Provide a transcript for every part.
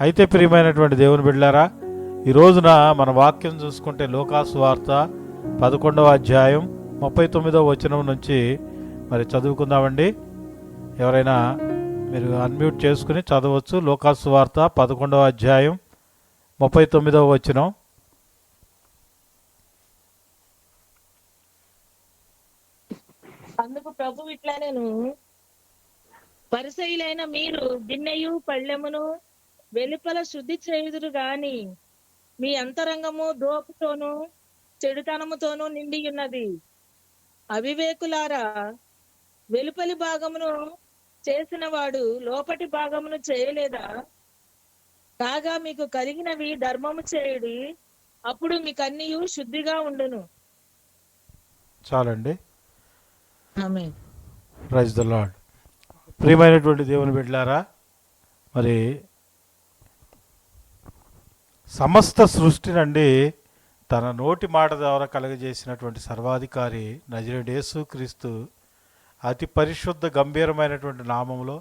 అయితే ప్రియమైనటువంటి దేవుని బిడ్డలారా, ఈ రోజున మన వాక్యం చూసుకుంటే లూకాసు వార్త 11వ అధ్యాయం 39వ వచనం నుంచి మరి చదువుకుందామండి. ఎవరైనా మీరు అన్మ్యూట్ చేసుకుని చదవచ్చు. లూకాసు వార్త 11వ అధ్యాయం 39వ వచనం. అందుకు ప్రభు ఇట్లా, నేను పరిసయ్యులైన మీరు గిన్నెయు పళ్ళెమును వెలుపల శుద్ధి చేయుదురు గాని మీ అంతరంగము దోపుతోనూ చెడుతనముతోనూ నిండి ఉన్నది. అవివేకులారా, వెలుపలి భాగమును చేసిన వాడు లోపటి భాగమును చేయలేదా? కాగా మీకు కలిగినవి ధర్మము చేయుడి, అప్పుడు మీకన్నీయు శుద్ధిగా ఉండును. చాలండి. ఆమేన్. Praise the Lord. ప్రియమైనటువంటి దేవుని బిడ్డలారా, మరి సమస్త సృష్టి నుండి తన నోటి మాట ద్వారా కలుగజేసినటువంటి సర్వాధికారి నజరేయుడు యేసుక్రీస్తు అతి పరిశుద్ధ గంభీరమైనటువంటి నామములో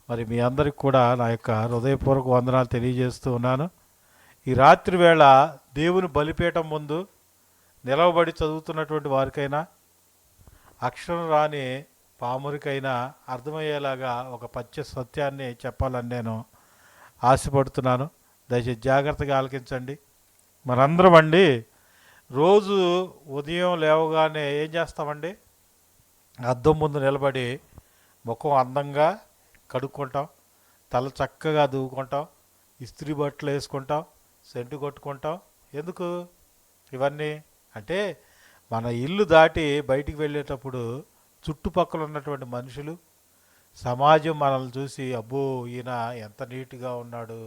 మరి మీ అందరికి కూడా నా యొక్క హృదయపూర్వక వందనాలు తెలియజేస్తూ ఉన్నాను. ఈ రాత్రి వేళ దేవుని బలిపీఠం ముందు నిలవబడి చదువుతున్నటువంటి వారికైనా, అక్షరం రాని పామురికైనా అర్థమయ్యేలాగా ఒక పచ్చ సత్యాన్ని చెప్పాలని నేను ఆశపడుతున్నాను. దయచేసి జాగ్రత్తగా ఆలకించండి. మనందరం అండి రోజు ఉదయం లేవగానే ఏం చేస్తామండి? అద్దం ముందు నిలబడి ముఖం అందంగా కడుక్కుంటాం, తల చక్కగా దూకుంటాం, ఇస్త్రీ బట్టలు వేసుకుంటాం, సెంటు కొట్టుకుంటాం. ఎందుకు ఇవన్నీ అంటే మన ఇల్లు దాటి బయటికి వెళ్ళేటప్పుడు చుట్టుపక్కల ఉన్నటువంటి మనుషులు, సమాజం మనల్ని చూసి అబ్బో ఈయన ఎంత నీట్గా ఉన్నాడు,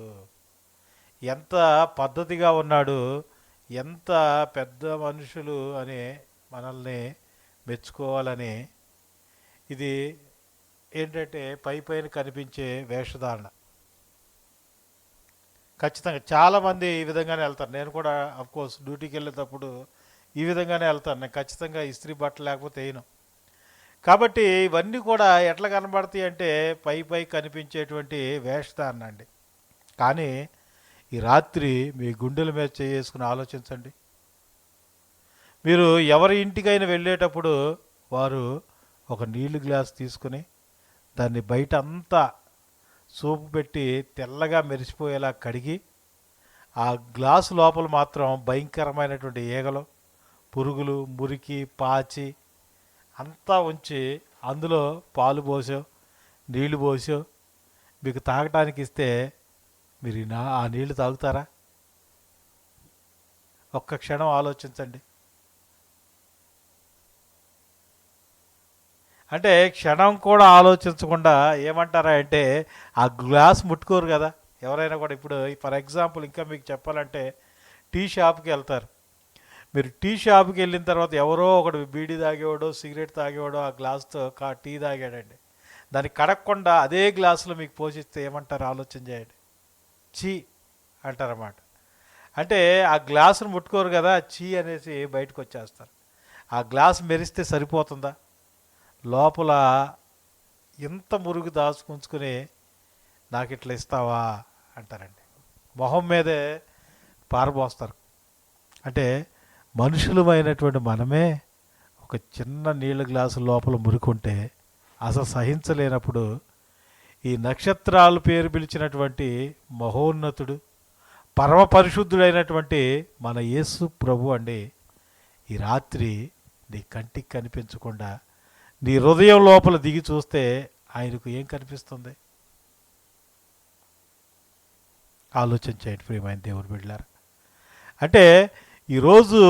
ఎంత పద్ధతిగా ఉన్నాడు, ఎంత పెద్ద మనుషులు అని మనల్ని మెచ్చుకోవాలని ఇది ఏంటంటే పై పైన కనిపించే వేషధారణ. ఖచ్చితంగా చాలామంది ఈ విధంగానే వెళ్తారు. నేను కూడా అఫ్కోర్స్ డ్యూటీకి వెళ్ళేటప్పుడు ఈ విధంగానే వెళ్తాను. నేను ఖచ్చితంగా ఇస్త్రీ బట్టలు లేకపోతే వేయను. కాబట్టి ఇవన్నీ కూడా ఎట్లా కనబడతాయి అంటే పై పై కనిపించేటువంటి వేషధారణ అండి. కానీ ఈ రాత్రి మీ గుండెల మీద చేసుకుని ఆలోచించండి. మీరు ఎవరి ఇంటికైనా వెళ్ళేటప్పుడు వారు ఒక నీళ్ళు గ్లాస్ తీసుకుని దాన్ని బయట అంతా సోపు పెట్టి తెల్లగా మెరిసిపోయేలా కడిగి ఆ గ్లాసు లోపల మాత్రం భయంకరమైనటువంటి ఈగలు, పురుగులు, మురికి, పాచి అంతా ఉంచి అందులో పాలు పోసో నీళ్లు పోసో మీకు తాగటానికి ఇస్తే మీరు ఆ నీళ్లు తాగుతారా? ఒక్క క్షణం ఆలోచించండి. అంటే క్షణం కూడా ఆలోచించకుండా ఏమంటారా అంటే ఆ గ్లాస్ ముట్టుకోరు కదా ఎవరైనా కూడా. ఇప్పుడు ఫర్ ఎగ్జాంపుల్ ఇంకా మీకు చెప్పాలంటే టీ షాప్కి వెళ్తారు. మీరు టీ షాప్కి వెళ్ళిన తర్వాత ఎవరో ఒకడు బీడీ తాగేవాడో సిగరెట్ తాగేవాడో ఆ గ్లాస్తో టీ తాగాడండి. దాన్ని కడగకుండా అదే గ్లాసులో మీకు పోషిస్తే ఏమంటారు ఆలోచన చేయండి. చీ అంటారన్నమాట. అంటే ఆ గ్లాసును ముట్టుకోరు కదా, చీ అనేసి బయటకు వచ్చేస్తారు. ఆ గ్లాస్ మెరిస్తే సరిపోతుందా? లోపల ఇంత మురుగు దాచుకుంచుకుని నాకు ఇట్లా ఇస్తావా అంటారండి. మొహం మీదే పారబోస్తారు. అంటే మనుషులమైనటువంటి మనమే ఒక చిన్న నీళ్ళ గ్లాసు లోపల మురుకుంటే అసలు సహించలేనప్పుడు ఈ నక్షత్రాలు పేరు పిలిచినటువంటి మహోన్నతుడు, పరమ పరిశుద్ధుడైనటువంటి మన యేసు ప్రభు అండి ఈ రాత్రి నీ కంటికి కనిపించకుండా నీ హృదయం లోపల దిగి చూస్తే ఆయనకు ఏం కనిపిస్తుంది? ఆలోచించేయండి ప్రియమైన దేవుని బిడ్డలారా. అంటే ఈరోజు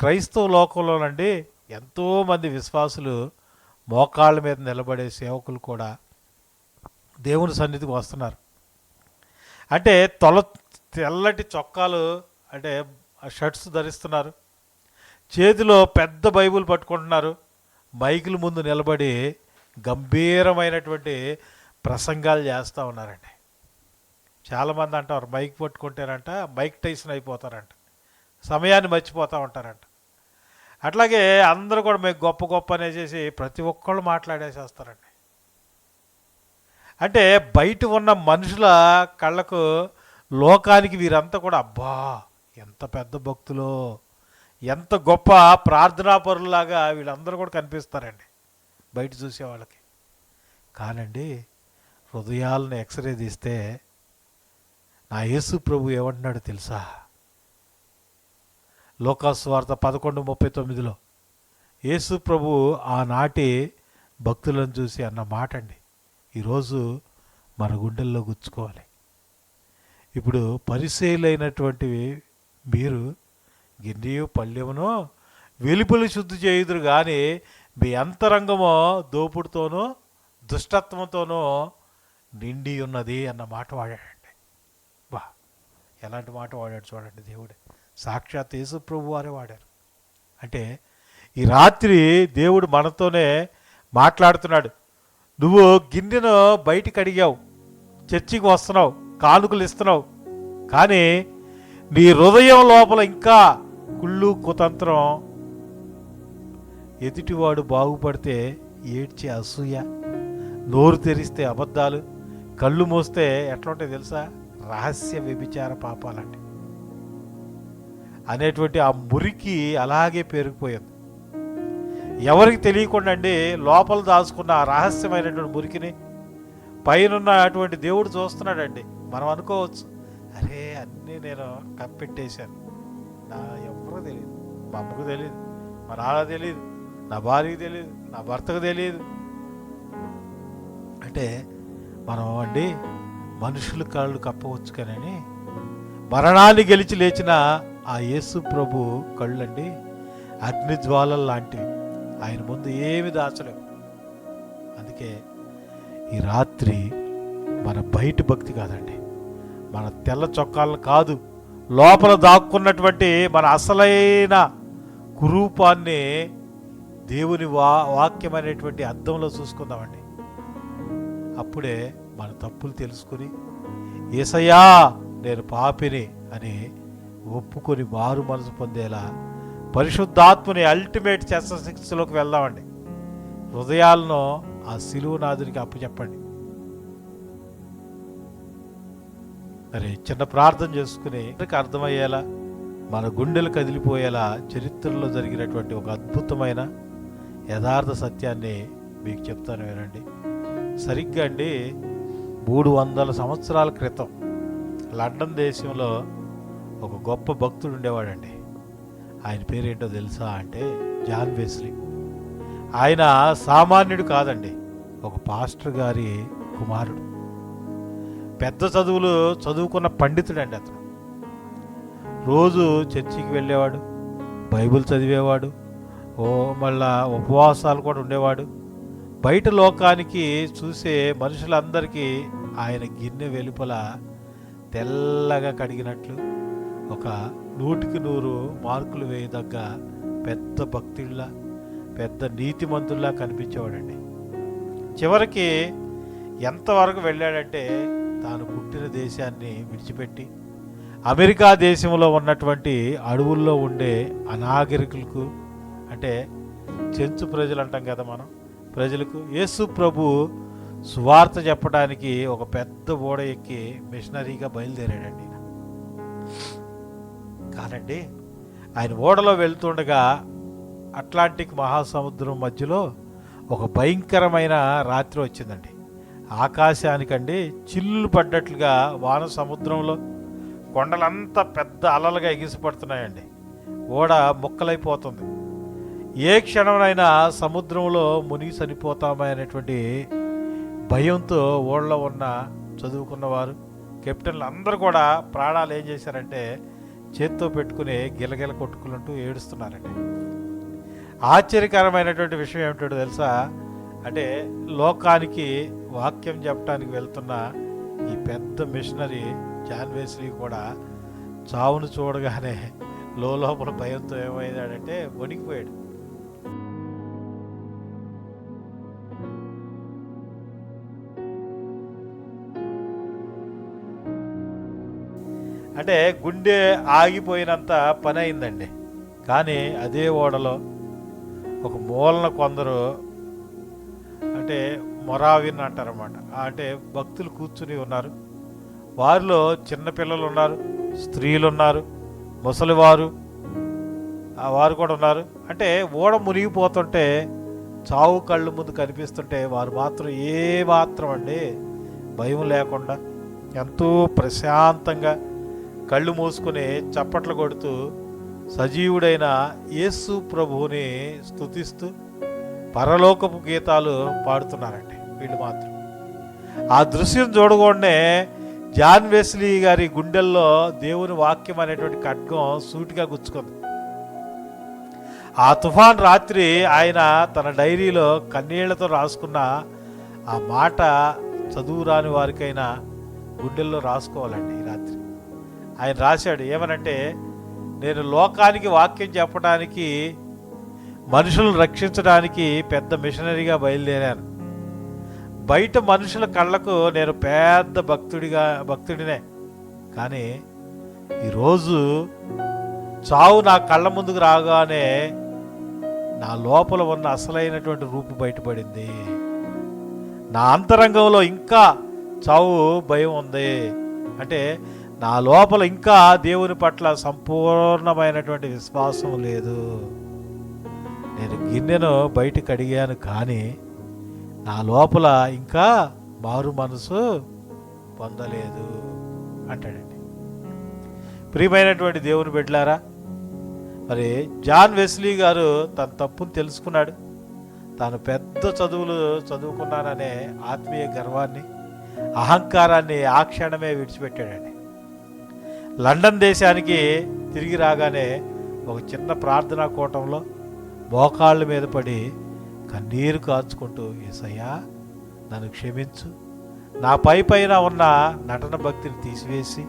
క్రైస్తవ లోకంలోనండి ఎంతోమంది విశ్వాసులు మోకాళ్ళ మీద నిలబడే సేవకులు కూడా దేవుని సన్నిధికి వస్తున్నారు. అంటే తెల్లటి చొక్కాలు అంటే షర్ట్స్ ధరిస్తున్నారు, చేతిలో పెద్ద బైబిల్ పట్టుకుంటున్నారు, మైకుల ముందు నిలబడి గంభీరమైనటువంటి ప్రసంగాలు చేస్తూ ఉన్నారండి. చాలామంది అంటారు మైక్ పట్టుకుంటారంట మైక్ టైసన్ అయిపోతారంట, సమయాన్ని మర్చిపోతూ ఉంటారంట. అట్లాగే అందరూ కూడా మీకు గొప్ప గొప్ప అనేసి ప్రతి ఒక్కళ్ళు మాట్లాడేసేస్తారండి. అంటే బయట ఉన్న మనుషుల కళ్ళకు లోకానికి వీరంతా కూడా అబ్బా ఎంత పెద్ద భక్తులో, ఎంత గొప్ప ప్రార్థనాపరులాగా వీళ్ళందరూ కూడా కనిపిస్తారండి బయట చూసే వాళ్ళకి. కానండి హృదయాలను ఎక్స్రే తీస్తే నా యేసు ప్రభు ఏమంటున్నాడు తెలుసా? లోకాసువార్త 11:39 యేసు ప్రభు ఆనాటి భక్తులను చూసి అన్న మాట అండి ఈరోజు మన గుండెల్లో గుచ్చుకోవాలి. ఇప్పుడు పరిశీలైనటువంటివి మీరు గిన్నెయు పళ్ళెమును వెలుపలి శుద్ధి చేయుదురు కానీ మీ అంతరంగమో దోపుడుతోనూ దుష్టత్వంతోనూ నిండి ఉన్నది అన్న మాట వాడాడండి. బా ఎలాంటి మాట వాడాడు చూడండి దేవుడే, సాక్షాత్ యేసు ప్రభు వారే వాడారు. అంటే ఈ రాత్రి దేవుడు మనతోనే మాట్లాడుతున్నాడు. నువ్వు గిన్నెను బయటికి అడిగావు, చర్చికి వస్తున్నావు, కానుకలు ఇస్తున్నావు, కానీ నీ హృదయం లోపల ఇంకా కుళ్ళు కుతంత్రం, ఎదుటివాడు బాగుపడితే ఏడ్చే అసూయ, నోరు తెరిస్తే అబద్ధాలు, కళ్ళు మూస్తే ఎట్లా ఉంటాయి తెలుసా? రహస్య వ్యభిచార పాపాలండి అనేటువంటి ఆ మురికి అలాగే పెరిగిపోయింది. ఎవరికి తెలియకుండా అండి లోపల దాచుకున్న ఆ రహస్యమైనటువంటి మురికిని పైన అటువంటి దేవుడు చూస్తున్నాడండి. మనం అనుకోవచ్చు, అరే అన్నీ నేను కప్పెట్టేశాను, నా ఎవరికి తెలియదు, మా అమ్మకు తెలియదు, మా నాన్న తెలియదు, నా భార్యకి తెలియదు, నా భర్తకు తెలియదు. అంటే మనం అండి మనుషుల కళ్ళు కప్పవచ్చు కానీ మరణాన్ని గెలిచి లేచిన ఆ యేసు ప్రభు కళ్ళండి అగ్నిజ్వాలలు లాంటివి. ఆయన ముందు ఏమి దాచలేవు. అందుకే ఈ రాత్రి మన బయట భక్తి కాదండి, మన తెల్ల చొక్కాలను కాదు, లోపల దాక్కున్నటువంటి మన అసలైన కురూపాన్ని దేవుని వాక్యం అనేటువంటి అద్దంలో చూసుకుందామండి. అప్పుడే మన తప్పులు తెలుసుకుని యేసయ్యా నేను పాపిని అని ఒప్పుకొని మారు మనసు పొందేలా పరిశుద్ధాత్మని అల్టిమేట్ శస్త్రశిక్షలోకి వెళ్దామండి. హృదయాలను ఆ శిలువనాథునికి అప్పచెప్పండి. మరి చిన్న ప్రార్థన చేసుకుని అర్థమయ్యేలా, మన గుండెలు కదిలిపోయేలా చరిత్రలో జరిగినటువంటి ఒక అద్భుతమైన యథార్థ సత్యాన్ని మీకు చెప్తాను వినండి. సరిగ్గా అండి 300 సంవత్సరాల క్రితం లండన్ దేశంలో ఒక గొప్ప భక్తుడు ఉండేవాడండి. ఆయన పేరేంటో తెలుసా అంటే జాన్ వెస్లీ. ఆయన సామాన్యుడు కాదండి, ఒక పాస్టర్ గారి కుమారుడు. పెద్ద చదువులు చదువుకున్న పండితుడండి అతను. రోజు చర్చికి వెళ్ళేవాడు, బైబిల్ చదివేవాడు, మళ్ళా ఉపవాసాలు కూడా ఉండేవాడు. బయట లోకానికి చూసే మనుషులందరికీ ఆయన గిన్నె వెలుపల తెల్లగా కడిగినట్లు ఒక 100కి 100 మార్కులు వేయదగ్గ పెద్ద భక్తుల్లా, పెద్ద నీతిమంతుల్లా కనిపించేవాడండి. చివరికి ఎంతవరకు వెళ్ళాడంటే తాను పుట్టిన దేశాన్ని విడిచిపెట్టి అమెరికా దేశంలో ఉన్నటువంటి అడవుల్లో ఉండే అనాగరికులకు, అంటే చెంచు ప్రజలు అంటాం కదా మనం, ప్రజలకు యేసు ప్రభు సువార్త చెప్పడానికి ఒక పెద్ద ఓడ ఎక్కి మిషనరీగా బయలుదేరాడండి. కానండి ఆయన ఓడలో వెళ్తుండగా అట్లాంటిక్ మహాసముద్రం మధ్యలో ఒక భయంకరమైన రాత్రి వచ్చిందండి. ఆకాశానికండి చిల్లులు పడ్డట్లుగా వాన సముద్రంలో కొండలంతా పెద్ద అలలుగా ఎగిసిపడుతున్నాయండి. ఓడ ముక్కలైపోతుంది. ఏ క్షణంలో సముద్రంలో మునిగి చనిపోతామనేటువంటి భయంతో ఓడలో ఉన్న చదువుకున్నవారు, కెప్టెన్లు అందరూ కూడా ప్రాణాలు ఏం చేశారంటే చేత్తో పెట్టుకుని గిలగిల కొట్టుకుంటూ ఏడుస్తున్నారండి. ఆశ్చర్యకరమైనటువంటి విషయం ఏమిటో తెలుసా? అంటే లోకానికి వాక్యం చెప్పడానికి వెళ్తున్న ఈ పెద్ద మిషనరీ జాన్ వెస్లీ కూడా చావును చూడగానే లోపల భయంతో ఏమైందంటే వణికిపోయాడు. అంటే గుండె ఆగిపోయినంత పని అయిందండి. కానీ అదే ఓడలో ఒక మూలన కొందరు, అంటే మొరావిన్ అంటారన్నమాట, అంటే భక్తులు కూర్చుని ఉన్నారు. వారిలో చిన్నపిల్లలు ఉన్నారు, స్త్రీలు ఉన్నారు, ముసలివారు వారు కూడా ఉన్నారు. అంటే ఓడ మునిగిపోతుంటే చావు కళ్ళు ముందు కనిపిస్తుంటే వారు మాత్రం మాత్రం అండి భయం లేకుండా ఎంతో ప్రశాంతంగా కళ్ళు మూసుకుని చప్పట్లు కొడుతూ సజీవుడైన యేసు ప్రభువుని స్తుతిస్తూ పరలోకపు గీతాలు పాడుతున్నారండి వీళ్ళు మాత్రం. ఆ దృశ్యం చూడగానే జాన్ వెస్లీ గారి గుండెల్లో దేవుని వాక్యం అనేటువంటి ఖడ్గం సూటిగా గుచ్చుకుంది. ఆ తుఫాన్ రాత్రి ఆయన తన డైరీలో కన్నీళ్లతో రాసుకున్న ఆ మాట చదువు రాని వారికైనా గుండెల్లో రాసుకోవాలండి. ఈ రాత్రి ఆయన రాశాడు ఏమనంటే, నేను లోకానికి వాక్యం చెప్పడానికి, మనుషులను రక్షించడానికి పెద్ద మిషనరీగా బయలుదేరాను. బయట మనుషుల కళ్ళకు నేను పెద్ద భక్తుడినే, కానీ ఈరోజు చావు నా కళ్ళ ముందుకు రాగానే నా లోపల ఉన్న అసలైనటువంటి రూపు బయటపడింది. నా అంతరంగంలో ఇంకా చావు భయం ఉంది. అంటే నా లోపల ఇంకా దేవుని పట్ల సంపూర్ణమైనటువంటి విశ్వాసం లేదు. నేను గిన్నెను బయటకు అడిగాను, కానీ నా లోపల ఇంకా మారు మనసు పొందలేదు అంటాడండి. ప్రియమైనటువంటి దేవుని బిడ్డలారా, మరి జాన్ వెస్లీ గారు తన తప్పును తెలుసుకున్నాడు. తాను పెద్ద చదువులు చదువుకున్నాననే ఆత్మీయ గర్వాన్ని, అహంకారాన్ని ఆ క్షణమే విడిచిపెట్టాడండి. లండన్ దేశానికి తిరిగి రాగానే ఒక చిన్న ప్రార్థనా కూటంలో మోకాళ్ళ మీద పడి కన్నీరు కార్చుకుంటూ, యేసయ్యా నన్ను క్షమించు, నా పైన ఉన్న నటన భక్తిని తీసివేసి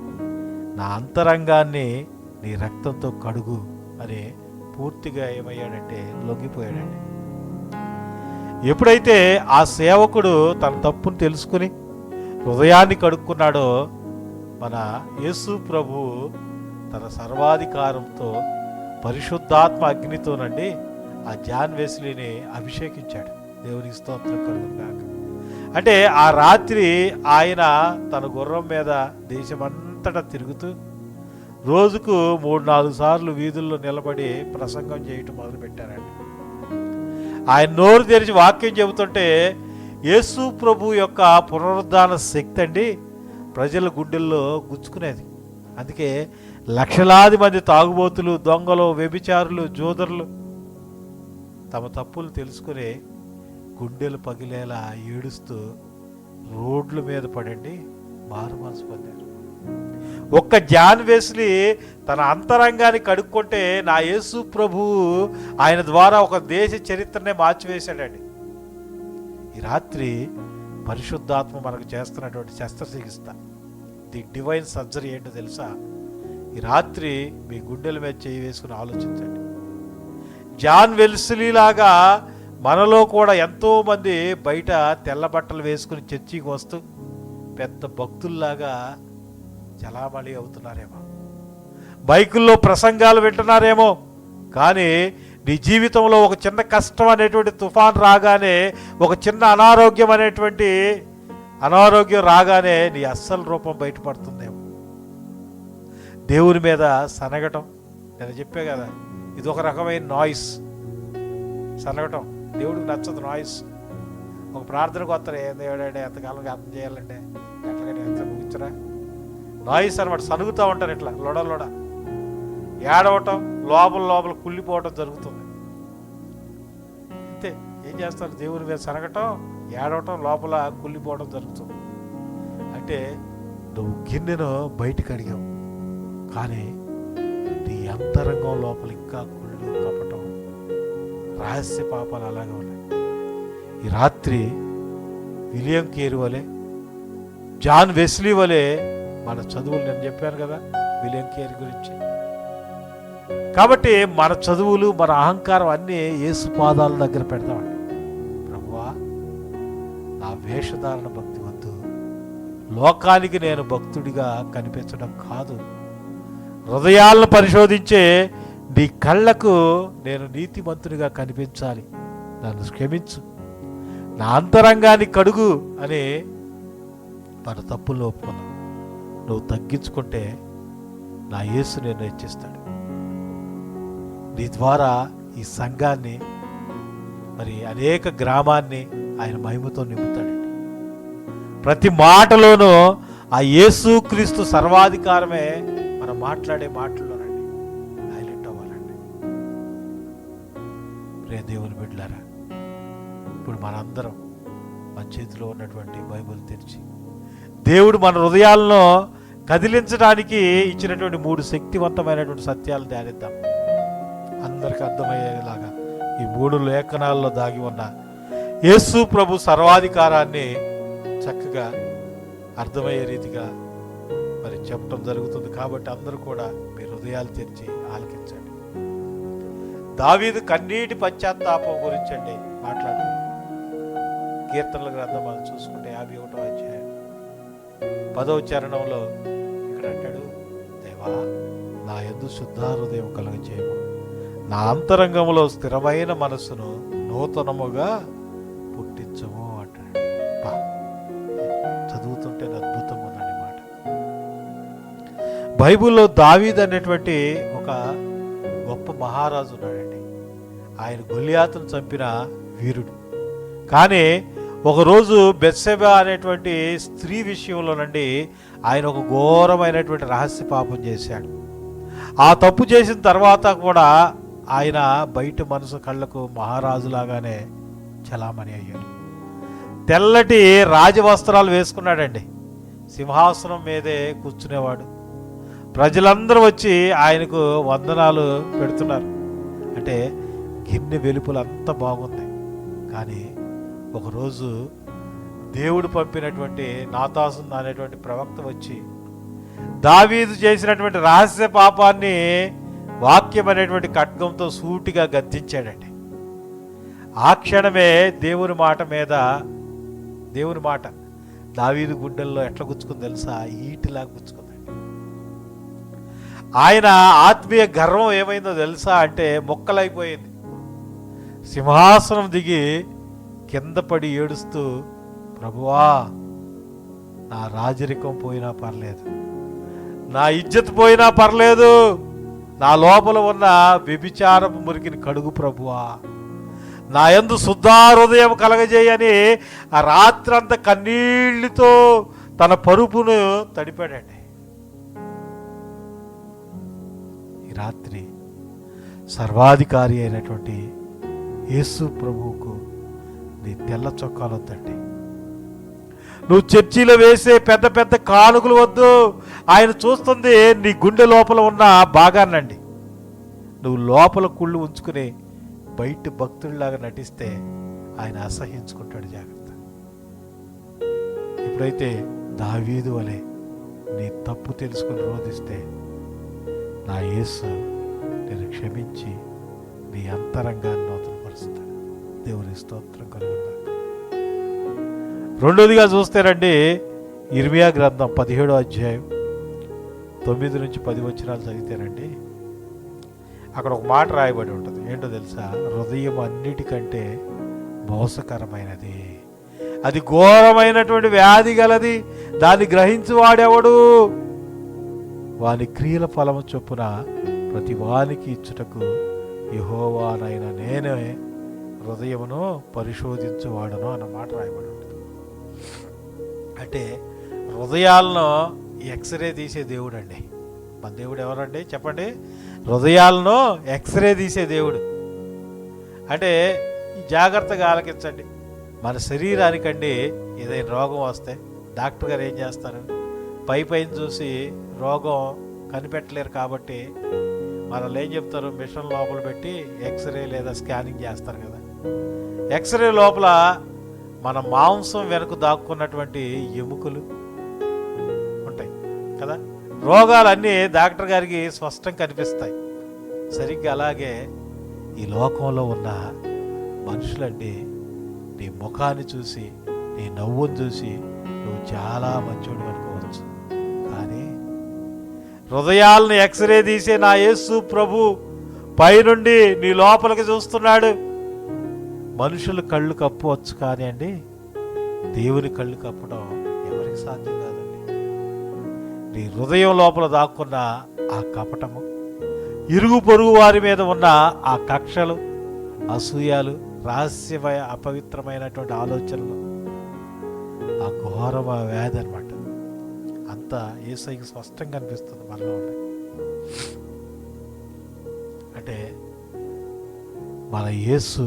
నా అంతరంగాన్ని నీ రక్తంతో కడుగు అని పూర్తిగా ఏమయ్యాడంటే లొంగిపోయాడండి. ఎప్పుడైతే ఆ సేవకుడు తన తప్పును తెలుసుకుని హృదయాన్ని కడుక్కున్నాడో, మన యేసు ప్రభు తన సర్వాధికారంతో పరిశుద్ధాత్మ అగ్నితోనండి ఆ జాన్ వెస్లీని అభిషేకించాడు. దేవునికి స్తోత్రం కలుగుగాక. అంటే ఆ రాత్రి ఆయన తన గుర్రం మీద దేశమంతటా తిరుగుతూ రోజుకు 3-4 సార్లు వీధుల్లో నిలబడి ప్రసంగం చేయటం మొదలుపెట్టారండి. ఆయన నోరు తెరిచి వాక్యం చెబుతుంటే యేసు ప్రభు యొక్క పునరుద్ధాన శక్తి అండి ప్రజల గుండెల్లో గుచ్చుకునేది. అందుకే లక్షలాది మంది తాగుబోతులు, దొంగలు, వ్యభిచారులు, జోదరులు తమ తప్పులు తెలుసుకుని గుండెలు పగిలేలా ఏడుస్తూ రోడ్ల మీద పడండి మారు మనసు పొందారు. ఒక్క జాన్ వెస్లీ తన అంతరంగాన్ని కడుక్కుంటే నా యేసు ప్రభు ఆయన ద్వారా ఒక దేశ చరిత్రనే మార్చివేశాడండి. ఈ రాత్రి పరిశుద్ధాత్మ మనకు చేస్తున్నటువంటి శస్త్రచికిత్స, ది డివైన్ సర్జరీ ఏంటో తెలుసా? ఈ రాత్రి మీ గుండెల మీద చేయి వేసుకుని ఆలోచించండి. జాన్ వెస్లీ లాగా మనలో కూడా ఎంతోమంది బయట తెల్ల బట్టలు వేసుకుని చర్చికి వస్తూ పెద్ద భక్తుల్లాగా చలామణి అవుతున్నారేమో, బైకుల్లో ప్రసంగాలు వింటున్నారేమో, కానీ నీ జీవితంలో ఒక చిన్న కష్టం అనేటువంటి తుఫాన్ రాగానే, ఒక చిన్న అనారోగ్యం రాగానే నీ అస్సలు రూపం బయటపడుతుందేమో. దేవుని మీద సనగటం, నేను చెప్పే కదా, ఇది ఒక రకమైన నాయిస్. సనగటం దేవుడికి నచ్చదు నాయిస్. ఒక ప్రార్థనకు వస్తారు, ఏం దేవుడంటే ఎంతకాలం అర్థం చేయాలంటే ఎట్లాగైనా ఎంత ముగించరా నాయిస్ అనమాట. సనుగుతూ ఉంటారు ఇట్లా లొడ ఏడవటం, లోపల కుళ్ళిపోవటం జరుగుతుంది. అంతే, ఏం చేస్తారు? దేవుని మీద సనగటం, ఏడవటం, లోపల కుళ్ళిపోవడం జరుగుతుంది. అంటే నువ్వు గిన్నెను బయటకు అడిగావు, కానీ నీ అంతరంగం లోపల ఇంకా కుళ్ళు, కపటం, రహస్య పాపాలు అలాగే ఉన్నాయి. ఈ రాత్రి విలియం కేరీ వలె, జాన్ వెస్లీ వలె మన చదువులు, నేను చెప్పాను కదా విలియం కేరీ గురించి. కాబట్టి మన చదువులు, మన అహంకారం అన్నీ యేసు పాదాల దగ్గర పెడతామండి. ప్రభువా, నా వేషధారణ భక్తి వద్దు, లోకానికి నేను భక్తుడిగా కనిపించడం కాదు, హృదయాలను పరిశోధించే నీ కళ్ళకు నేను నీతిమంతుడిగా కనిపించాలి, నన్ను క్షమించు, నా అంతరంగాన్ని కడుగు అని మన తప్పులు ఒప్పుకున్నాం. నువ్వు తగ్గించుకుంటే నా యేసు నేను హెచ్చిస్తాడు. నీ ద్వారా ఈ సంఘాన్ని, మరి అనేక గ్రామాన్ని ఆయన మహిమతో నింపుతాడండి. ప్రతి మాటలోనూ ఆ యేసుక్రీస్తు సర్వాధికారమే మనం మాట్లాడే మాటల్లోనండి హైలైట్ అవ్వాలండి. ప్రియ దేవుని బిడ్డలారా, ఇప్పుడు మనందరం మన చేతిలో ఉన్నటువంటి బైబిల్ తెరిచి దేవుడు మన హృదయాలను కదిలించడానికి ఇచ్చినటువంటి 3 శక్తివంతమైనటువంటి సత్యాలు ధ్యానిద్దాం. అందరికి అర్థమయ్యేలాగా ఈ 3 లేఖనాల్లో దాగి ఉన్న యేసు ప్రభు సర్వాధికారాన్ని చక్కగా అర్థమయ్యే రీతిగా మరి చెప్పడం జరుగుతుంది. కాబట్టి అందరూ కూడా మీ హృదయాలు తెరిచి ఆలకించండి. దావీదు కన్నీటి పశ్చాత్తాపం గురించండి మాట్లాడుతుంది. కీర్తనల గ్రంథం మనం చూసుకుంటే 51వ అధ్యాయం 10వ చరణంలో ఇక్కడ అంటాడు, దేవా నా యందు శుద్ధ హృదయం కలుగజేయము, నా అంతరంగంలో స్థిరమైన మనస్సును నూతనముగా పుట్టించము అంటాడు. చదువుతుంటే అద్భుతంగా ఉందండి మాట. బైబిల్లో దావీదు అనేటువంటి ఒక గొప్ప మహారాజు ఉన్నాడండి. ఆయన గొలియాతును చంపిన వీరుడు. కానీ ఒకరోజు బెత్షెబా అనేటువంటి స్త్రీ విషయంలోనండి ఆయన ఒక ఘోరమైనటువంటి రహస్య పాపం చేశాడు. ఆ తప్పు చేసిన తర్వాత కూడా ఆయన బయట మనసు కళ్ళకు మహారాజులాగానే చలామణి అయ్యాడు. తెల్లటి రాజవస్త్రాలు వేసుకున్నాడండి. సింహాసనం మీదే కూర్చునేవాడు. ప్రజలందరూ వచ్చి ఆయనకు వందనాలు పెడుతున్నారు. అంటే గిన్నె వెలుపులు అంత బాగుంది. కానీ ఒకరోజు దేవుడు పంపినటువంటి నాతాను అనేటువంటి ప్రవక్త వచ్చి దావీదు చేసినటువంటి రహస్య పాపాన్ని వాక్యం అనేటువంటి ఖడ్గంతో సూటిగా గద్దించాడండి. ఆ క్షణమే దేవుని మాట దావీదు గుండెల్లో ఎట్లా గుచ్చుకుంది తెలుసా? ఈటిలాగా గుచ్చుకుందండి. ఆయన ఆత్మీయ గర్వం ఏమైందో తెలుసా అంటే మొక్కలైపోయింది. సింహాసనం దిగి కింద పడి ఏడుస్తూ, ప్రభువా నా రాజరికం పోయినా పర్లేదు, నా ఇజ్జత్ పోయినా పర్లేదు, నా లోపల ఉన్న వ్యభిచారపు మురికిని కడుగు ప్రభువా, నా యందు శుద్ధ హృదయం కలగజేయని ఆ రాత్రంతా కన్నీళ్లతో తన పరుపును తడిపాడండి. ఈ రాత్రి సర్వాధికారి అయినటువంటి యేసు ప్రభువుకు నీ తెల్ల చొక్కాలు వద్దండి. నువ్వు చర్చిలో వేసే పెద్ద పెద్ద కానుకలు వద్దు. ఆయన చూస్తుంది నీ గుండె లోపల ఉన్న భాగాన్నండి. నువ్వు లోపల కుళ్ళు ఉంచుకుని బయట భక్తుడిలాగా నటిస్తే ఆయన అసహించుకుంటాడు. జాగ్రత్త. ఇప్పుడైతే దావీదు వలె నీ తప్పు తెలుసుకుని రోధిస్తే నా యేసు నేను క్షమించి నీ అంతరంగాన్ని నూతనపరుస్తాడు. దేవుని స్తోత్రం కలుగుతాడు. రెండోదిగా చూస్తేనండి, ఇర్మియా గ్రంథం 17వ అధ్యాయం 9 నుంచి 10 వచనాలు చదివితేనండి అక్కడ ఒక మాట రాయబడి ఉంటుంది. ఏంటో తెలుసా? హృదయం అన్నిటికంటే మోసకరమైనది, అది ఘోరమైనటువంటి వ్యాధి గలది, దాన్ని గ్రహించువాడెవడు? వాని క్రియల ఫలము చొప్పున ప్రతి వానికి ఇచ్చుటకు యెహోవానైన నేనే హృదయమును పరిశోధించువాడను అన్న మాట రాయబడి ఉంటుంది. అంటే హృదయాలను ఎక్స్రే తీసే దేవుడు అండి మన దేవుడు. ఎవరండి చెప్పండి? హృదయాలను ఎక్స్రే తీసే దేవుడు. అంటే జాగ్రత్తగా ఆలకించండి. మన శరీరానికండి ఏదైనా రోగం వస్తే డాక్టర్ గారు ఏం చేస్తారు? పైన చూసి రోగం కనిపెట్టలేరు కాబట్టి మనల్ని ఏం చెప్తారు? మిషన్ లోపల పెట్టి ఎక్స్రే లేదా స్కానింగ్ చేస్తారు కదా. ఎక్స్రే లోపల మన మాంసం వెనుక దాక్కున్నటువంటి ఎముకలు ఉంటాయి కదా. రోగాలన్నీ డాక్టర్ గారికి స్పష్టం కనిపిస్తాయి. సరిగ్గా అలాగే ఈ లోకంలో ఉన్న మనుషులండి నీ ముఖాన్ని చూసి, నీ నవ్వును చూసి నువ్వు చాలా మంచోడు అనుకోవచ్చు. కానీ హృదయాలను ఎక్స్రే తీసే నా యేసు ప్రభు పైనుండి నీ లోపలికి చూస్తున్నాడు. మనుషులు కళ్ళు కప్పవచ్చు కానీ అండి దేవుని కళ్ళు కప్పడం ఎవరికి సాధ్యం కాదండి. నీ హృదయం లోపల దాక్కున్న ఆ కపటము, ఇరుగు పొరుగు వారి మీద ఉన్న ఆ కక్షలు, అసూయాలు, రహస్యమయ అపవిత్రమైనటువంటి ఆలోచనలు, ఆ ఘోరమ వ్యాధి అనమాట. అంతా యేసయ్యకి స్పష్టంగా అనిపిస్తుంది మనలో ఉండే. అంటే మన యేసు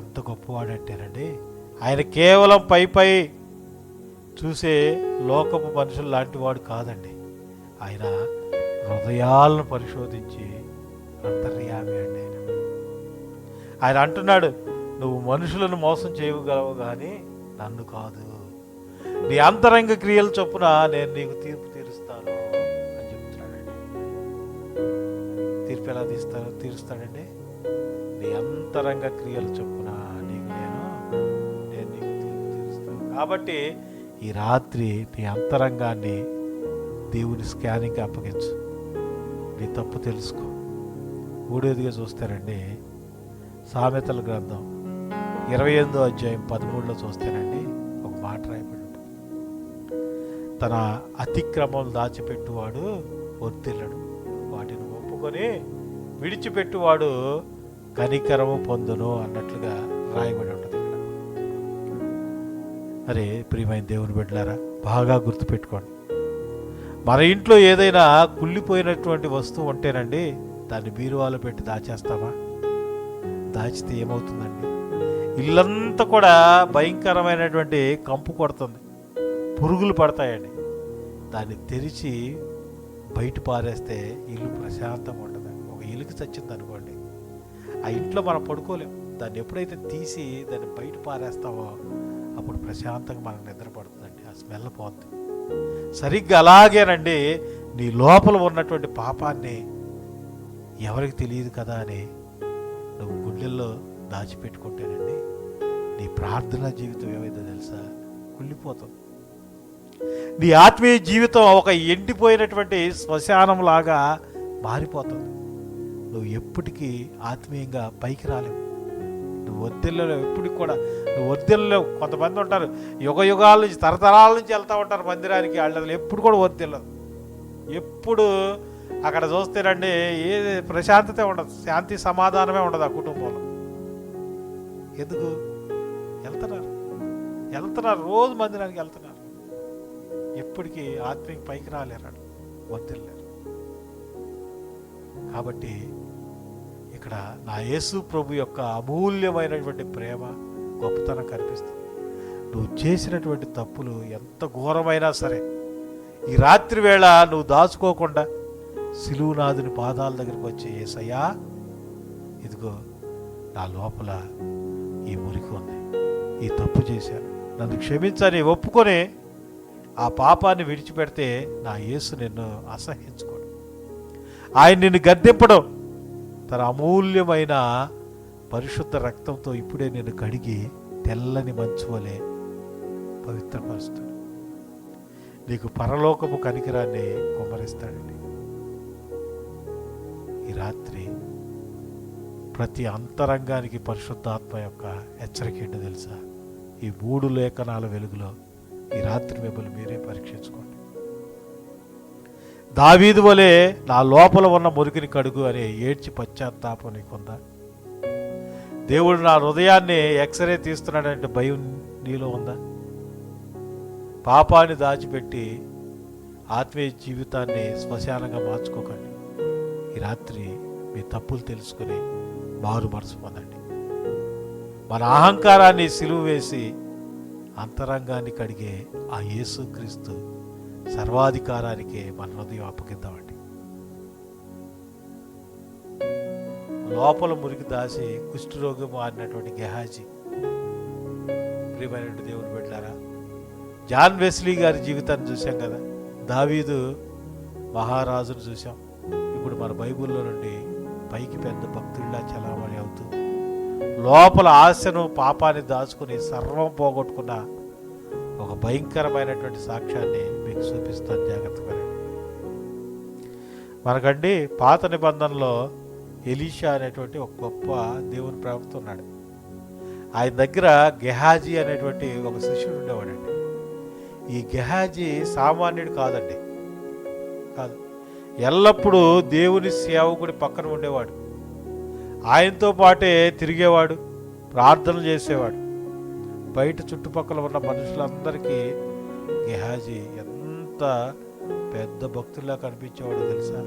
ఎంత గొప్పవాడంటేనండి, ఆయన కేవలం పై చూసే లోకపు మనుషులు లాంటి వాడు కాదండి. ఆయన హృదయాలను పరిశోధించి అంతర్యామి అండి. ఆయన అంటున్నాడు, నువ్వు మనుషులను మోసం చేయగలవు కానీ నన్ను కాదు. నీ అంతరంగ క్రియల చొప్పున నేను నీకు తీర్పు తీరుస్తాను అని చెప్తున్నాడండి. తీర్పు ఎలా తీరుస్తాడండి? నీ అంతరంగ క్రియల చొప్పున నేను నీకు తీర్పు తీరుస్తాను. కాబట్టి ఈ రాత్రి నీ అంతరంగాన్ని దేవుని స్కానింగ్కి అప్పగించు. నీ తప్పు తెలుసుకో. 3వదిగా చూస్తారండి, సామెతల గ్రంథం 28వ అధ్యాయం 13లో చూస్తేనండి ఒక మాట రాయబడి ఉంటుంది. తన అతిక్రమం దాచిపెట్టువాడు వర్ధిల్లడు, వాటిని ఒప్పుకొని విడిచిపెట్టువాడు కనికరము పొందును అన్నట్లుగా రాయబడి ఉంటుంది ఇక్కడ. అరే ప్రియమైన దేవుని బిడ్డలారా, బాగా గుర్తుపెట్టుకోండి. మన ఇంట్లో ఏదైనా కుళ్ళిపోయినటువంటి వస్తువు ఉంటేనండి దాన్ని బీరువాలో పెట్టి దాచేస్తామా? దాచితే ఏమవుతుందండి? ఇల్లంతా కూడా భయంకరమైనటువంటి కంపు కొడుతుంది, పురుగులు పడతాయండి. దాన్ని తెరిచి బయట పారేస్తే ఇల్లు ప్రశాంతంగా ఉంటుంది. ఒక ఎలుక చచ్చింది అనుకోండి, ఆ ఇంట్లో మనం పడుకోలేం. దాన్ని ఎప్పుడైతే తీసి దాన్ని బయట పారేస్తామో అప్పుడు ప్రశాంతంగా మనకు నిద్ర పడుతుందండి, ఆ స్మెల్ పోతుంది. సరిగ్గా అలాగేనండి, నీ లోపల ఉన్నటువంటి పాపాన్ని ఎవరికి తెలియదు కదా అని నువ్వు గుండెల్లో దాచిపెట్టుకుంటేనండి నీ ప్రార్థనా జీవితం ఏమైందో తెలుసా? కుళ్ళిపోతుంది. నీ ఆత్మీయ జీవితం ఒక ఎండిపోయినటువంటి శ్మశానంలాగా మారిపోతుంది. నువ్వు ఎప్పటికీ ఆత్మీయంగా పైకి రాలేవు. నువ్వు వర్ధిల్లలేవు. ఎప్పటికి కూడా నువ్వు వర్ధిల్లలేవు. కొంతమంది ఉంటారు యుగ యుగాల నుంచి, తరతరాల నుంచి వెళ్తూ ఉంటారు మందిరానికి. వాళ్ళు ఎప్పుడు కూడా వర్ధిల్లదు. ఎప్పుడు అక్కడ చూస్తేనండి ఏ ప్రశాంతత ఉండదు, శాంతి సమాధానమే ఉండదు ఆ కుటుంబంలో. ఎందుకు వెళ్తున్నారు రోజు మందిరానికి వెళ్తున్నారు, ఎప్పటికీ ఆత్మీయ పైకి రాలేరు, వర్ధిల్లేరు. కాబట్టి ఇక్కడ నా యేసు ప్రభు యొక్క అమూల్యమైనటువంటి ప్రేమ, గొప్పతనం కనిపిస్తుంది. నువ్వు చేసినటువంటి తప్పులు ఎంత ఘోరమైనా సరే ఈ రాత్రి వేళ నువ్వు దాచుకోకుండా సిలువనాథుని పాదాల దగ్గరికి వచ్చి, యేసయ్యా ఇదిగో నా లోపల ఈ మురికి ఉంది, ఈ తప్పు చేశాను, నన్ను క్షమించని ఒప్పుకొని ఆ పాపాన్ని విడిచిపెడితే నా యేసు నిన్ను అసహ్యించుకోడు. ఆయన నిన్ను గద్దెంపడం, తన అమూల్యమైన పరిశుద్ధ రక్తంతో ఇప్పుడే నిన్ను కడిగి తెల్లని మంచు వలె పవిత్రపరుస్తాడు. నీకు పరలోకపు కనికరాన్ని కుమ్మరిస్తాడండి. ఈ రాత్రి ప్రతి అంతరంగానికి పరిశుద్ధాత్మ యొక్క హెచ్చరిక ఏంటో తెలుసా? ఈ 3 లేఖనాల వెలుగులో ఈ రాత్రి మిమ్మల్ని మీరే పరీక్షించుకోండి. దావీదు వలె నా లోపల ఉన్న మురికిని కడుగు అని ఏడ్చి పశ్చాత్తాపం నీకుందా? దేవుడు నా హృదయాన్ని ఎక్స్రే తీస్తున్నాడంటే భయం నీలో ఉందా? పాపాన్ని దాచిపెట్టి ఆత్మీయ జీవితాన్ని శ్మశానంగా మార్చుకోకండి. ఈ రాత్రి మీ తప్పులు తెలుసుకుని మారు మనసు పొందండి. మన అహంకారాన్ని సిలువ వేసి అంతరంగాన్ని కడిగే ఆ యేసుక్రీస్తు సర్వాధికారానికి మన హృదయం అప్పగిద్దామండి. లోపల మురికి దాసి కుష్ఠరోగం మారినటువంటి గెహాజీ, ప్రియమైనటువంటి దేవుని బిడ్డలారా, జాన్ వెస్లీ గారి జీవితాన్ని చూసాం కదా, దావీదు మహారాజును చూసాం. ఇప్పుడు మన బైబిల్లో నుండి పైకి పెద్ద భక్తుడిలా చలామణి అవుతూ లోపల ఆశను పాపాన్ని దాచుకుని సర్వం పోగొట్టుకున్న ఒక భయంకరమైనటువంటి సాక్ష్యాన్ని మీకు చూపిస్తాను, జాగ్రత్తగా. మనకండి పాత నిబంధనలో ఎలీషా అనేటువంటి ఒక గొప్ప దేవుని ప్రవక్త ఉన్నాడు. ఆయన దగ్గర గెహాజీ అనేటువంటి ఒక శిష్యుడు ఉండేవాడండి. ఈ గెహాజీ సామాన్యుడు కాదండి. కాదు, ఎల్లప్పుడూ దేవుని సేవకుడి పక్కన ఉండేవాడు, ఆయనతో పాటే తిరిగేవాడు, ప్రార్థనలు చేసేవాడు. బయట చుట్టుపక్కల ఉన్న మనుషులందరికీ గెహాజీ ఎంత పెద్ద భక్తుల్లా కనిపించేవాడు తెలుసా.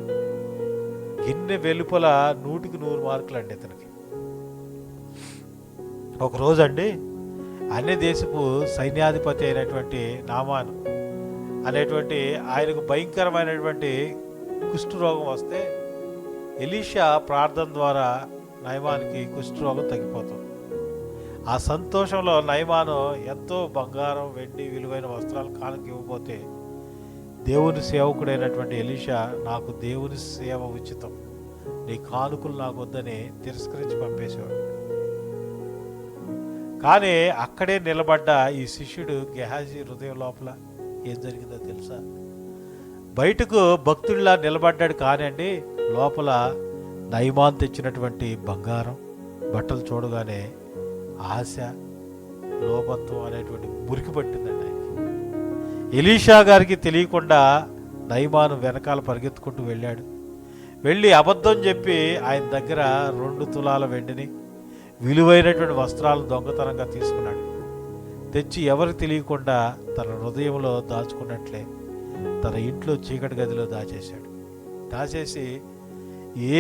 గిన్నె వెలుపల 100కి 100 మార్కులు అండి ఇతనికి. ఒకరోజు అండి అన్య దేశపు సైన్యాధిపతి అయినటువంటి నామాను అనేటువంటి ఆయనకు భయంకరమైనటువంటి కుష్ఠరోగం వస్తే ఎలీషా ప్రార్థన ద్వారా నయమానికి కుష్ఠరోగం తగ్గిపోతుంది. ఆ సంతోషంలో నయమాను ఎంతో బంగారం, వెండి, విలువైన వస్త్రాలు కానుక ఇవ్వబోతే దేవుని సేవకుడైనటువంటి ఎలీషా, నాకు దేవుని సేవ ఉచితం, నీ కానుకలు నాకు వద్దని తిరస్కరించి పంపేసేవాడు. కానీ అక్కడే నిలబడ్డ ఈ శిష్యుడు గెహాజీ హృదయం లోపల ఏం జరిగిందో తెలుసా. బయటకు భక్తుడిలా నిలబడ్డాడు, కానండి లోపల నయమాన్ తెచ్చినటువంటి బంగారం, బట్టలు చూడగానే ఆశ, లోపత్వం అనేటువంటి మురికి పట్టిందండి ఆయనకి. ఎలీషా గారికి తెలియకుండా నయమాను వెనకాల పరిగెత్తుకుంటూ వెళ్ళాడు. వెళ్ళి అబద్ధం చెప్పి ఆయన దగ్గర 2 తులాల వెండిని, విలువైనటువంటి వస్త్రాలను దొంగతనంగా తీసుకున్నాడు. తెచ్చి ఎవరికి తెలియకుండా తన హృదయంలో దాచుకున్నట్లే తన ఇంట్లో చీకటి గదిలో దాచేశాడు. దాచేసి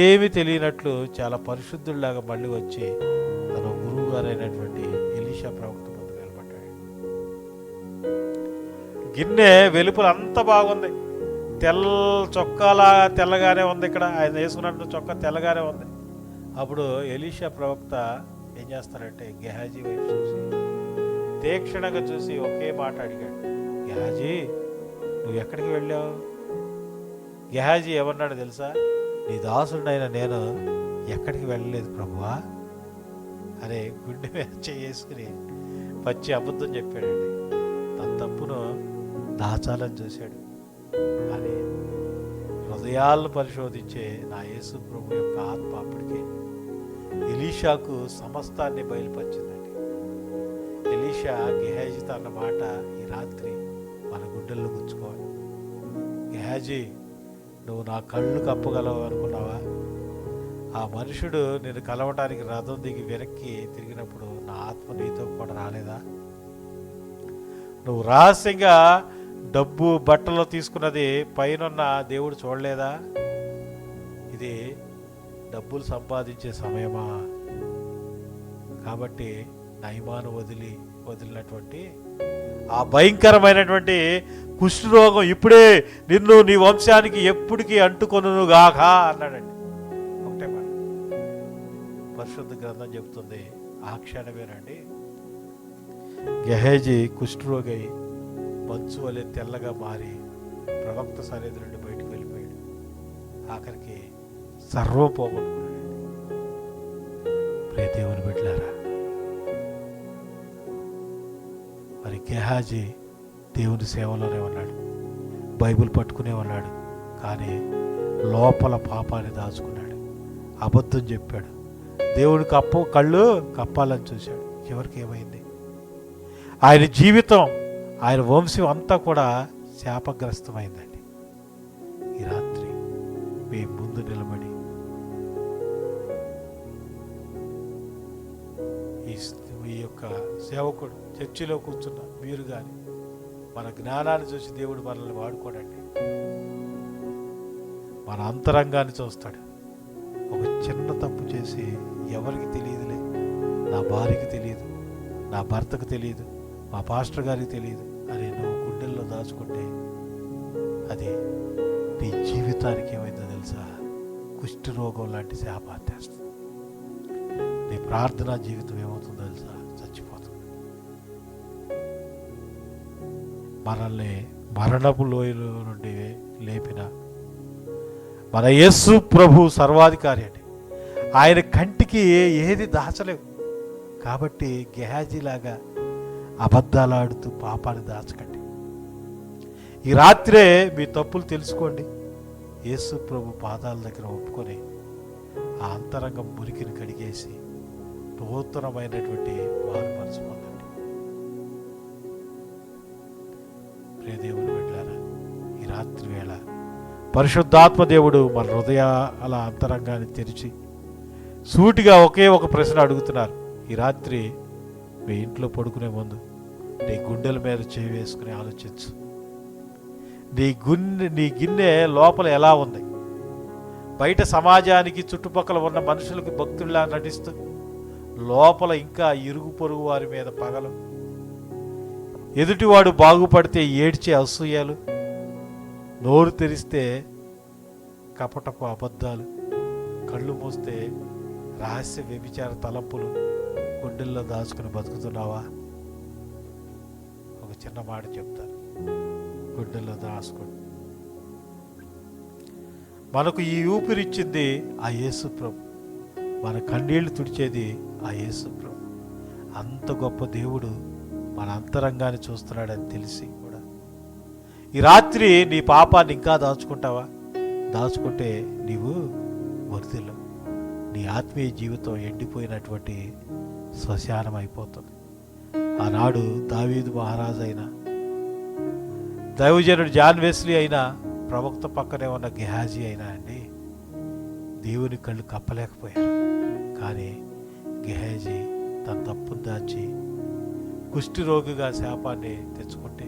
ఏమి తెలియనట్లు చాలా పరిశుద్ధుడిలాగా మళ్ళీ వచ్చి తన గురువు గారైనటువంటి ఎలీషా ప్రవక్త ముందు నిలబడ్డాడు. గిన్నె వెలుపల అంత బాగుంది, చొక్కాలా తెల్లగానే ఉంది, ఇక్కడ ఆయన వేసుకున్నట్టు చొక్కా తెల్లగానే ఉంది. అప్పుడు ఎలీషా ప్రవక్త ఏం చేస్తారంటే గెహాజీ వైపు చూసి తీక్షణంగా చూసి ఒకే మాట అడిగాడు, గెహాజీ నువ్వు ఎక్కడికి వెళ్ళావు? గెహాజీ ఏమన్నాడు తెలుసా, నీ దాసుడైన నేను ఎక్కడికి వెళ్ళలేదు ప్రభువా అరే గుండె మీద చేసుకుని పచ్చి అబద్ధం చెప్పాడండి. తన తప్పును దాచాలని చూశాడు. కానీ హృదయాలను పరిశోధించే నా యేసు ప్రభు యొక్క ఆత్మ అప్పటికే ఎలీషాకు సమస్తాన్ని బయలుపరిచిందండి. ఎలీషా గెహాజీతో అన్న మాట ఈ రాత్రి మన గుండెల్లో గుచ్చుకోవాలి. గెహాజీ, నువ్వు నా కళ్ళు కప్పగలవు అనుకున్నావా? ఆ మనుషుడు నేను కలవటానికి రథం దిగి వెనక్కి తిరిగినప్పుడు నా ఆత్మ నీతో కూడా రాలేదా? నువ్వు రహస్యంగా డబ్బు, బట్టలు తీసుకున్నది పైనున్న దేవుడు చూడలేదా? ఇది డబ్బులు సంపాదించే సమయమా? కాబట్టి నయమాను వదిలినటువంటి ఆ భయంకరమైనటువంటి కుష్ఠరోగం ఇప్పుడే నిన్ను నీ వంశానికి ఎప్పటికీ అంటుకొనును గాక అన్నాడండి. ఒకటే మాట పరిశుద్ధ గ్రంథం చెబుతుంది. ఆ క్షణమేనండి గెహాజీ కుష్ఠరోగి మంచు వలె తెల్లగా మారి ప్రవక్త సన్నిధి నుండి బయటకు వెళ్ళిపోయాడు. ఆఖరికి సర్వం పోగొట్టుకున్నాడు. ప్రియ దేవుని బిడ్డలారా, మరి గెహాజీ దేవుని సేవలోనే ఉన్నాడు, బైబిల్ పట్టుకునే ఉన్నాడు. కానీ లోపల పాపాన్ని దాచుకున్నాడు, అబద్ధం చెప్పాడు, దేవుడి కళ్ళు కప్పాలని చూశాడు. చివరికి ఏమైంది? ఆయన జీవితం, ఆయన వంశం అంతా కూడా శాపగ్రస్తమైందండి. ఈ రాత్రి మీ ముందు నిలబడి ఈ యొక్క సేవకుడు చర్చిలో కూర్చున్న మీరు కానీ మన జ్ఞానాన్ని చూసి దేవుడు మనల్ని వాడుకోడండి. మన అంతరంగాన్ని చూస్తాడు. ఒక చిన్న తప్పు చేసి ఎవరికి తెలియదులే, నా భార్యకి తెలియదు, నా భర్తకు తెలియదు, మా పాస్టర్ గారికి తెలియదు అని నువ్వు గుండెల్లో దాచుకుంటే అది నీ జీవితానికి ఏమైందో తెలుసా? కుష్ఠరోగం లాంటి శాపాతేస్తుంది. నీ ప్రార్థనా జీవితం ఏమవుతుందో తెలుసా? చచ్చిపోతుంది. మనల్ని మరణపు లోయలో నుండి లేపిన మన యేసు ప్రభు సర్వాధికారి అండి. ఆయన కంటికి ఏది దాచలేవు. కాబట్టి గెహాజీలాగా అబద్ధాలాడుతూ పాపాన్ని దాచకండి. ఈ రాత్రే మీ తప్పులు తెలుసుకోండి. యేసు ప్రభు పాదాల దగ్గర ఒప్పుకొని ఆ అంతరంగం మురికిని కడిగేసి నూతనమైనటువంటి వారు మనసు పొందండి. ప్రియ దేవుని బిడ్డలారా, ఈ రాత్రి వేళ పరిశుద్ధాత్మ దేవుడు మన హృదయాల అంతరంగాన్ని తెరిచి సూటిగా ఒకే ఒక ప్రశ్న అడుగుతున్నారు. ఈ రాత్రి మీ ఇంట్లో పడుకునే ముందు నీ గుండెల మీద చేయి వేసుకుని ఆలోచించు. నీ గిన్నె లోపల ఎలా ఉంది? బయట సమాజానికి చుట్టుపక్కల ఉన్న మనుషులకు భక్తుల్లా నటిస్తూ లోపల ఇంకా ఇరుగు పొరుగు వారి మీద పగలు, ఎదుటివాడు బాగుపడితే ఏడ్చే అసూయలు, నోరు తెరిస్తే కపటపు అబద్ధాలు, కళ్ళు మూస్తే రహస్య వ్యభిచార తలంపులు గుండెల్లో దాచుకుని బతుకుతున్నావా? ఒక చిన్న మాట చెప్తాను, గుండెల్లో దాచుకోండి. మనకు ఈ ఊపిరిచ్చింది ఆ యేసు ప్రభు, మన కన్నీళ్లు తుడిచేది ఆ యేసు ప్రభు. అంత గొప్ప దేవుడు మన అంతరంగాన్ని చూస్తున్నాడని తెలిసి కూడా ఈ రాత్రి నీ పాపాన్ని ఇంకా దాచుకుంటావా? దాచుకుంటే నీవు వర్ధిల్లు. నీ ఆత్మీయ జీవితం ఎండిపోయినటువంటి శ్మశానం అయిపోతుంది. ఆనాడు దావీదు మహారాజు అయినా, దైవజనుడు జాన్ వెస్లీ అయినా, ప్రవక్త పక్కనే ఉన్న గెహాజీ అయినా అండి, దేవుని కళ్ళు కప్పలేకపోయారు. కానీ గెహాజీ తన తప్పును దాచి కుష్ఠరోగిగా శాపాన్ని తెచ్చుకుంటే,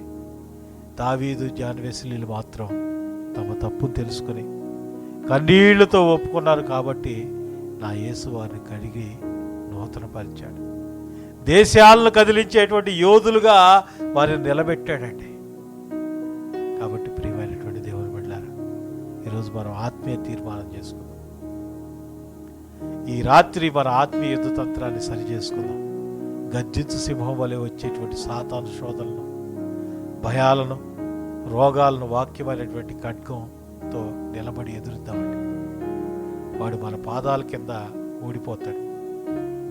దావీదు జాన్ వెస్లీలు మాత్రం తమ తప్పును తెలుసుకుని కన్నీళ్లతో ఒప్పుకున్నారు. కాబట్టి నా యేసు వారిని కడిగి నూతనపరిచాడు. దేశాలను కదిలించేటువంటి యోధులుగా వారిని నిలబెట్టాడండి. కాబట్టి ప్రియమైనటువంటి దేవుని బిడ్డలారా, ఈరోజు మనం ఆత్మీయ తీర్మానం చేసుకుందాం. ఈ రాత్రి మన ఆత్మీయ యుద్ధ తంత్రాన్ని సరి చేసుకుందాం. గర్జించు సింహం వలె వచ్చేటువంటి సాతాను శోధనలను, భయాలను, రోగాలను వాక్యమైనటువంటి ఖడ్గంతో నిలబడి ఎదురుద్దామండి. వాడు మన పాదాల కింద ఊడిపోతాడు.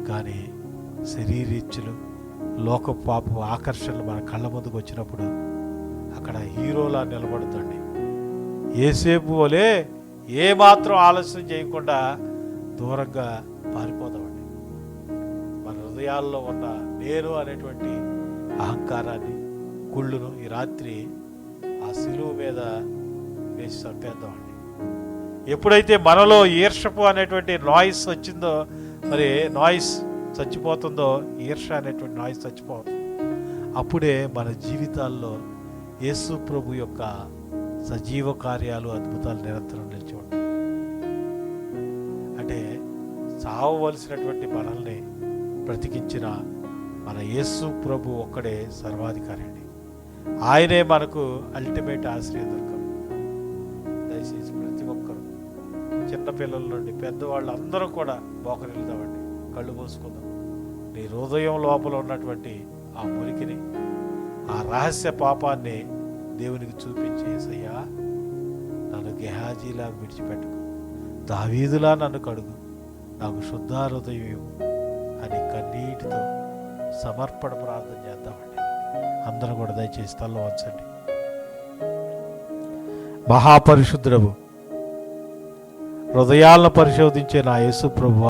కానీ శరీరీచ్ఛలు, లోక పాప ఆకర్షణలు మన కళ్ళ ముందుకు వచ్చినప్పుడు అక్కడ హీరోలా నిలబడుతుంది. ఏసేపు వలె ఏమాత్రం ఆలస్యం చేయకుండా దూరంగా పారిపోదామండి. మన హృదయాల్లో ఉన్న నేను అనేటువంటి అహంకారాన్ని, కుళ్ళును ఈ రాత్రి ఆ శిలువ మీద వేసి చంపేద్దామండి. ఎప్పుడైతే మనలో ఈర్షపు అనేటువంటి నాయిస్ వచ్చిందో, మరి నాయిస్ చచ్చిపోతుందో, ఈర్ష అనేటువంటి నాయిస్ చచ్చిపోతుంది. అప్పుడే మన జీవితాల్లో యేసు ప్రభు యొక్క సజీవ కార్యాలు, అద్భుతాలు నిరంతరం నిలిచి ఉంటాయి. అంటే చావవలసినటువంటి మనల్ని బ్రతికించిన మన యేసు ప్రభు ఒక్కడే సర్వాధికారి అండి. ఆయనే మనకు అల్టిమేట్ ఆశ్రయదుర్గం. దయచేసి ప్రతి ఒక్కరు, చిన్నపిల్లల నుండి పెద్దవాళ్ళు అందరూ కూడా మోకరిల్దామండి, కళ్ళు మూసుకుందాం. నీ హృదయం లోపల ఉన్నటువంటి ఆ మురికిని, ఆ రహస్య పాపాన్ని దేవునికి చూపించి, యేసయ్యా నన్ను గెహాజీలా విడిచిపెట్టుకు, దావీదులా నన్ను కడుగు, నాకు శుద్ధ హృదయం అని కన్నీటితో సమర్పణ ప్రార్థన చేద్దామండి. అందరూ కూడా దయచేసి తల్ల వంచండి. మహాపరిశుద్ధుడవు, హృదయాలను పరిశోధించే నా యేసు ప్రభువా,